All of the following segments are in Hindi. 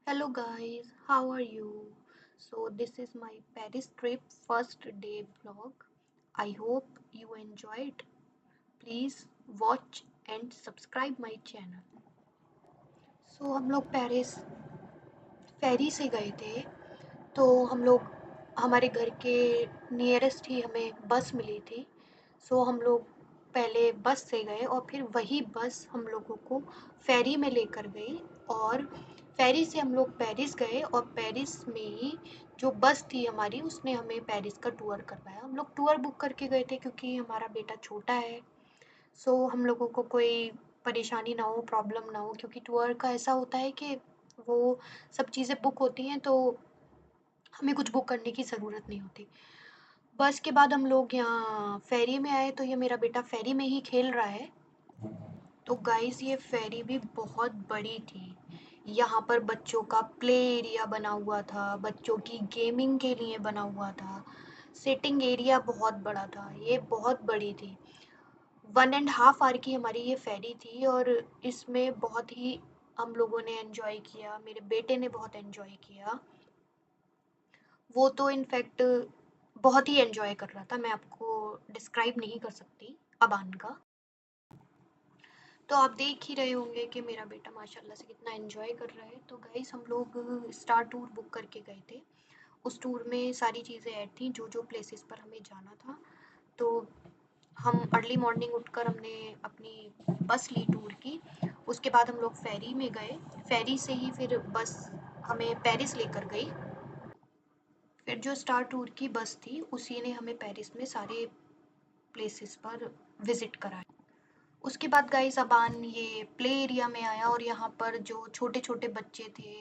Hello guys, how are you? So this is my Paris trip first day vlog. I hope you enjoyed. Please watch and subscribe my channel. हम लोग पेरिस फेरी से गए थे। तो हम लोग हमारे घर के नियरेस्ट ही हमें बस मिली थी। हम लोग पहले बस से गए और फिर वही बस हम लोगों को फेरी में लेकर गई। और फेरी से हम लोग पेरिस गए और पेरिस में ही जो बस थी हमारी उसने हमें पेरिस का टूर करवाया। हम लोग टूर बुक करके गए थे क्योंकि हमारा बेटा छोटा है। हम लोगों को कोई परेशानी ना हो, प्रॉब्लम ना हो, क्योंकि टूर का ऐसा होता है कि वो सब चीज़ें बुक होती हैं तो हमें कुछ बुक करने की ज़रूरत नहीं होती। बस के बाद हम लोग यहाँ फेरी में आए तो ये मेरा बेटा फेरी में ही खेल रहा है। तो गाइस ये फेरी भी बहुत बड़ी थी। यहाँ पर बच्चों का प्ले एरिया बना हुआ था, बच्चों की गेमिंग के लिए बना हुआ था, सिटिंग एरिया बहुत बड़ा था, ये बहुत बड़ी थी। 1.5 आवर की हमारी ये फेरी थी और इसमें बहुत ही हम लोगों ने एंजॉय किया, मेरे बेटे ने बहुत एंजॉय किया। वो तो इनफैक्ट बहुत ही एंजॉय कर रहा था, मैं आपको डिस्क्राइब नहीं कर सकती अबान का। तो आप देख ही रहे होंगे कि मेरा बेटा माशाल्लाह से कितना एंजॉय कर रहा है। तो गाइस हम लोग स्टार टूर बुक करके गए थे। उस टूर में सारी चीज़ें ऐड थी जो जो प्लेसेस पर हमें जाना था। तो हम अर्ली मॉर्निंग उठकर हमने अपनी बस ली टूर की। उसके बाद हम लोग फेरी में गए। फेरी से ही फिर बस हमें पेरिस लेकर गई। फिर जो स्टार टूर की बस थी उसी ने हमें पेरिस में सारे प्लेसेस पर विजिट कराया। उसके बाद गाइस अबान ये प्ले एरिया में आया और यहाँ पर जो छोटे छोटे बच्चे थे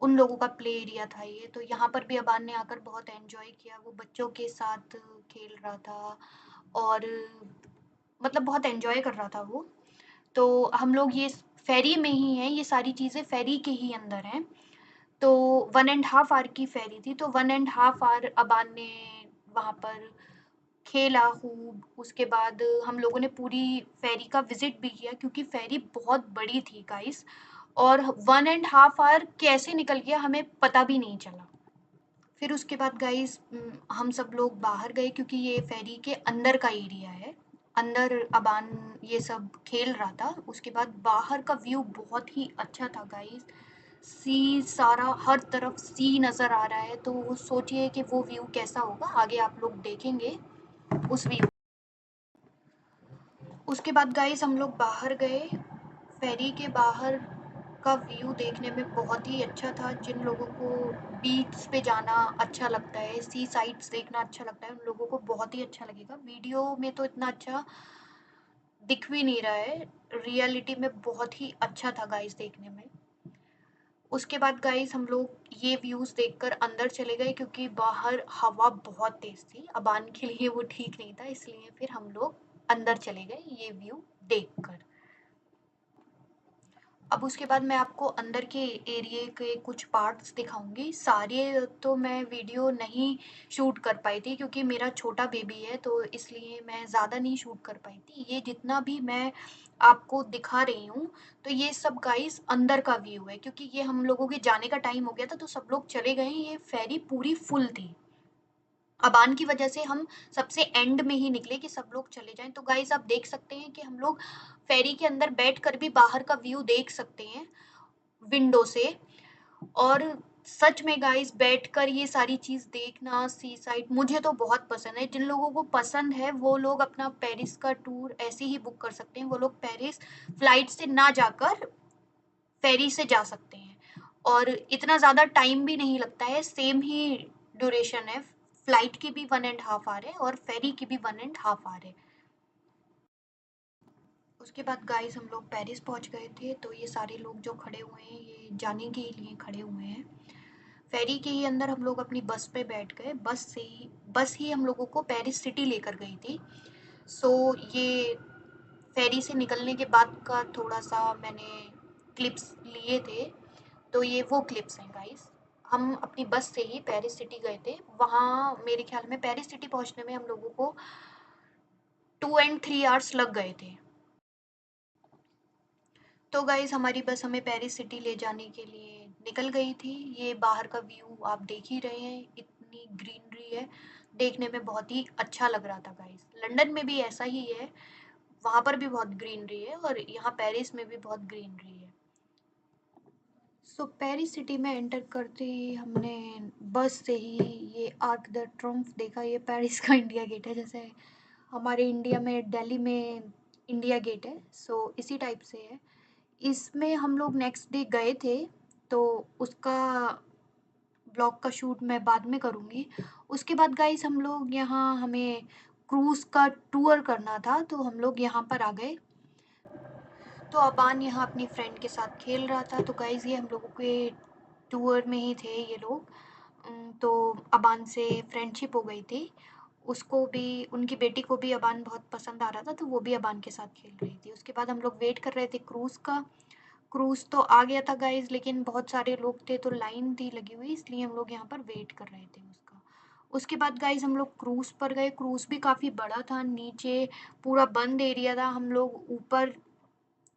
उन लोगों का प्ले एरिया था ये। तो यहाँ पर भी अबान ने आकर बहुत एंजॉय किया, वो बच्चों के साथ खेल रहा था और मतलब बहुत एंजॉय कर रहा था वो। तो हम लोग ये फेरी में ही हैं, ये सारी चीज़ें फेरी के ही अंदर हैं। तो 1.5 आवर की फेरी थी, तो 1.5 आवर अबान ने वहाँ पर खेला खूब। उसके बाद हम लोगों ने पूरी फेरी का विजिट भी किया क्योंकि फेरी बहुत बड़ी थी गाइस। और 1.5 आवर कैसे निकल गया हमें पता भी नहीं चला। फिर उसके बाद गाइस हम सब लोग बाहर गए क्योंकि ये फेरी के अंदर का एरिया है। अंदर अबान ये सब खेल रहा था। उसके बाद बाहर का व्यू बहुत ही अच्छा था गाइस। सी सारा हर तरफ सी नज़र आ रहा है, तो वो सोचिए कि वो व्यू कैसा होगा, आगे आप लोग देखेंगे उस व्यू। उसके बाद गाइस हम लोग बाहर गए। फेरी के बाहर का व्यू देखने में बहुत ही अच्छा था। जिन लोगों को बीच पे जाना अच्छा लगता है, सी साइड्स देखना अच्छा लगता है, उन लोगों को बहुत ही अच्छा लगेगा। वीडियो में तो इतना अच्छा दिख भी नहीं रहा है, रियलिटी में बहुत ही अच्छा था गाइस देखने में। उसके बाद गाइस हम लोग ये व्यूज़ देखकर अंदर चले गए क्योंकि बाहर हवा बहुत तेज़ थी। अबान के लिए वो ठीक नहीं था, इसलिए फिर हम लोग अंदर चले गए ये व्यू देखकर। अब उसके बाद मैं आपको अंदर के एरिए के कुछ पार्ट्स दिखाऊंगी। सारे तो मैं वीडियो नहीं शूट कर पाई थी क्योंकि मेरा छोटा बेबी है, तो इसलिए मैं ज़्यादा नहीं शूट कर पाई थी। ये जितना भी मैं आपको दिखा रही हूँ तो ये सब गाइस अंदर का व्यू है क्योंकि ये हम लोगों के जाने का टाइम हो गया था तो सब लोग चले गए। ये फेरी पूरी फुल थी। अबान की वजह से हम सबसे एंड में ही निकले कि सब लोग चले जाएं। तो गाइस आप देख सकते हैं कि हम लोग फेरी के अंदर बैठकर भी बाहर का व्यू देख सकते हैं विंडो से। और सच में गाइस बैठकर ये सारी चीज़ देखना सी साइड मुझे तो बहुत पसंद है। जिन लोगों को पसंद है वो लोग अपना पेरिस का टूर ऐसे ही बुक कर सकते हैं। वो लोग पेरिस फ्लाइट से ना जाकर फेरी से जा सकते हैं और इतना ज़्यादा टाइम भी नहीं लगता है, सेम ही ड्यूरेशन है। फ्लाइट की भी 1.5 आवर है और फेरी की भी 1.5 आवर है। उसके बाद गाइस हम लोग पेरिस पहुंच गए थे। तो ये सारे लोग जो खड़े हुए हैं ये जाने के लिए खड़े हुए हैं। फेरी के ही अंदर हम लोग अपनी बस पे बैठ गए। बस ही हम लोगों को पेरिस सिटी लेकर गई थी। सो ये फेरी से निकलने के बाद का थोड़ा सा मैंने क्लिप्स लिए थे। तो ये वो क्लिप्स हैं गाइस। हम अपनी बस से ही पेरिस सिटी गए थे। वहाँ मेरे ख्याल में पेरिस सिटी पहुँचने में हम लोगों को 2 and 3 आवर्स लग गए थे। तो गाइस हमारी बस हमें पेरिस सिटी ले जाने के लिए निकल गई थी। ये बाहर का व्यू आप देख ही रहे हैं, इतनी ग्रीनरी है, देखने में बहुत ही अच्छा लग रहा था गाइस। लंदन में भी ऐसा ही है, वहाँ पर भी बहुत ग्रीनरी है और यहाँ पेरिस में भी बहुत ग्रीनरी है। सो पेरिस सिटी में एंटर करते ही हमने बस से ही ये आर्क द ट्रम्फ देखा। ये पेरिस का इंडिया गेट है, जैसे हमारे इंडिया में दिल्ली में इंडिया गेट है, सो इसी टाइप से है। इसमें हम लोग नेक्स्ट डे गए थे, तो उसका ब्लॉग का शूट मैं बाद में करूँगी। उसके बाद गाइस हम लोग यहाँ हमें क्रूज़ का टूर करना था, तो हम लोग यहाँ पर आ गए। तो अबान यहाँ अपनी फ्रेंड के साथ खेल रहा था। तो गाइस ये हम लोगों के टूर में ही थे ये लोग। तो अबान से फ्रेंडशिप हो गई थी। उसको भी, उनकी बेटी को भी अबान बहुत पसंद आ रहा था, तो वो भी अबान के साथ खेल रही थी। उसके बाद हम लोग वेट कर रहे थे क्रूज़ का। क्रूज़ तो आ गया था गाइस, लेकिन बहुत सारे लोग थे तो लाइन थी लगी हुई, इसलिए हम लोग यहाँ पर वेट कर रहे थे उसका। उसके बाद गाइस हम लोग क्रूज़ पर गए। क्रूज़ भी काफ़ी बड़ा था, नीचे पूरा बंद एरिया था। हम लोग ऊपर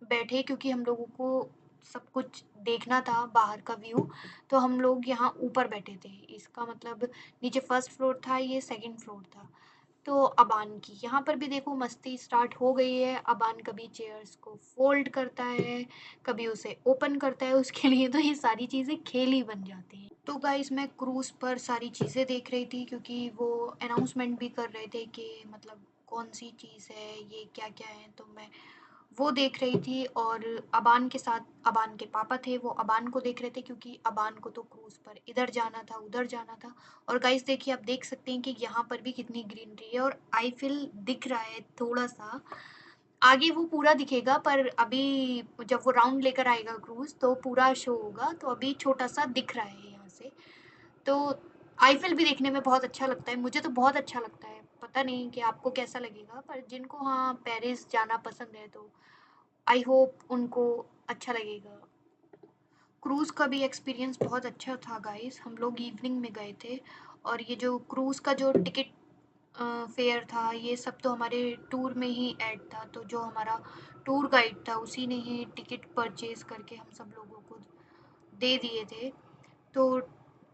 बैठे क्योंकि हम लोगों को सब कुछ देखना था बाहर का व्यू, तो हम लोग यहाँ ऊपर बैठे थे। इसका मतलब नीचे फर्स्ट फ्लोर था, ये सेकंड फ्लोर था। तो अबान की यहाँ पर भी देखो मस्ती स्टार्ट हो गई है। अबान कभी चेयर्स को फोल्ड करता है, कभी उसे ओपन करता है, उसके लिए तो ये सारी चीज़ें खेल ही बन जाती हैं। तो गाइस मैं क्रूज़ पर सारी चीज़ें देख रही थी, क्योंकि वो अनाउंसमेंट भी कर रहे थे कि मतलब कौन सी चीज़ है, ये क्या क्या है, तो मैं वो देख रही थी। और अबान के साथ अबान के पापा थे, वो अबान को देख रहे थे, क्योंकि अबान को तो क्रूज़ पर इधर जाना था उधर जाना था। और गाइस देखिए, आप देख सकते हैं कि यहाँ पर भी कितनी ग्रीनरी है और आईफिल दिख रहा है थोड़ा सा। आगे वो पूरा दिखेगा, पर अभी जब वो राउंड लेकर आएगा क्रूज़ तो पूरा शो होगा, तो अभी छोटा सा दिख रहा है यहाँ से। तो आईफिल भी देखने में बहुत अच्छा लगता है, मुझे तो बहुत अच्छा लगता है। पता नहीं कि आपको कैसा लगेगा, पर जिनको हाँ पेरिस जाना पसंद है तो आई होप उनको अच्छा लगेगा। क्रूज़ का भी एक्सपीरियंस बहुत अच्छा था गाइस। हम लोग इवनिंग में गए थे, और ये जो क्रूज़ का जो टिकट फेयर था, ये सब तो हमारे टूर में ही ऐड था। तो जो हमारा टूर गाइड था उसी ने ही टिकट परचेज़ करके हम सब लोगों को दे दिए थे। तो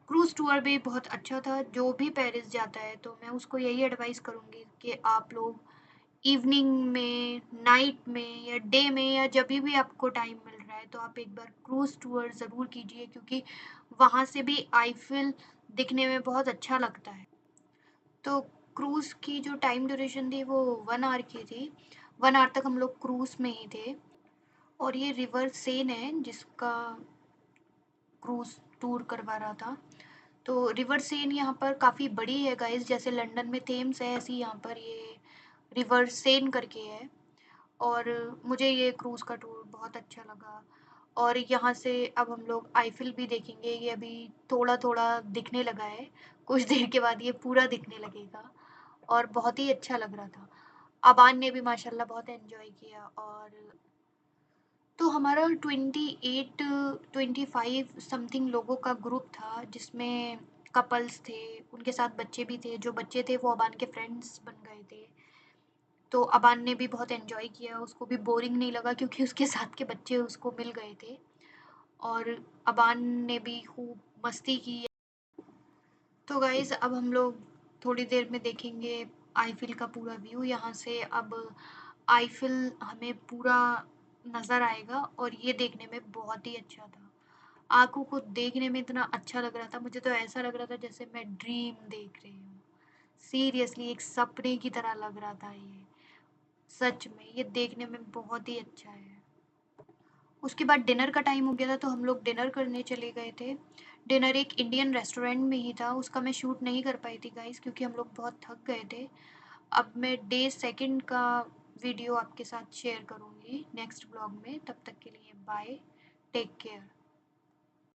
क्रूज़ टूर भी बहुत अच्छा था। जो भी पेरिस जाता है तो मैं उसको यही एडवाइस करूँगी कि आप लोग इवनिंग में, नाइट में या डे में या जब भी आपको टाइम मिल रहा है, तो आप एक बार क्रूज़ टूर ज़रूर कीजिए, क्योंकि वहाँ से भी आईफिल दिखने में बहुत अच्छा लगता है। तो क्रूज़ की जो टाइम ड्यूरेशन थी वो 1 आवर की थी। 1 आवर तक हम लोग क्रूज़ में ही थे। और ये रिवर सेन है जिसका क्रूज़ टूर करवा रहा था। तो रिवर सेन यहाँ पर काफ़ी बड़ी है गाइस, जैसे लंदन में थेम्स है, ऐसी यहाँ पर ये रिवर सेन करके है। और मुझे ये क्रूज़ का टूर बहुत अच्छा लगा। और यहाँ से अब हम लोग आईफिल भी देखेंगे। ये अभी थोड़ा-थोड़ा दिखने लगा है, कुछ देर के बाद ये पूरा दिखने लगेगा, और बहुत ही अच्छा लग रहा था। अबान ने भी माशाल्लाह बहुत एन्जॉय किया। और तो हमारा 28 25 समथिंग लोगों का ग्रुप था, जिसमें कपल्स थे, उनके साथ बच्चे भी थे। जो बच्चे थे वो अबान के फ्रेंड्स बन गए थे। तो अबान ने भी बहुत एन्जॉय किया, उसको भी बोरिंग नहीं लगा, क्योंकि उसके साथ के बच्चे उसको मिल गए थे। और अबान ने भी खूब मस्ती की। तो गाइज़ अब हम लोग थोड़ी देर में देखेंगे आईफिल का पूरा व्यू। यहाँ से अब आईफिल हमें पूरा नज़र आएगा, और ये देखने में बहुत ही अच्छा था। आँखों को देखने में इतना अच्छा लग रहा था, मुझे तो ऐसा लग रहा था जैसे मैं ड्रीम देख रही हूँ। सीरियसली एक सपने की तरह लग रहा था ये। सच में ये देखने में बहुत ही अच्छा है। उसके बाद डिनर का टाइम हो गया था, तो हम लोग डिनर करने चले गए थे। डिनर एक इंडियन रेस्टोरेंट में ही था, उसका मैं शूट नहीं कर पाई थी गाइस, क्योंकि हम लोग बहुत थक गए थे। अब मैं डे सेकंड का वीडियो आपके साथ शेयर करूँगी नेक्स्ट ब्लॉग में। तब तक के लिए बाय, टेक केयर।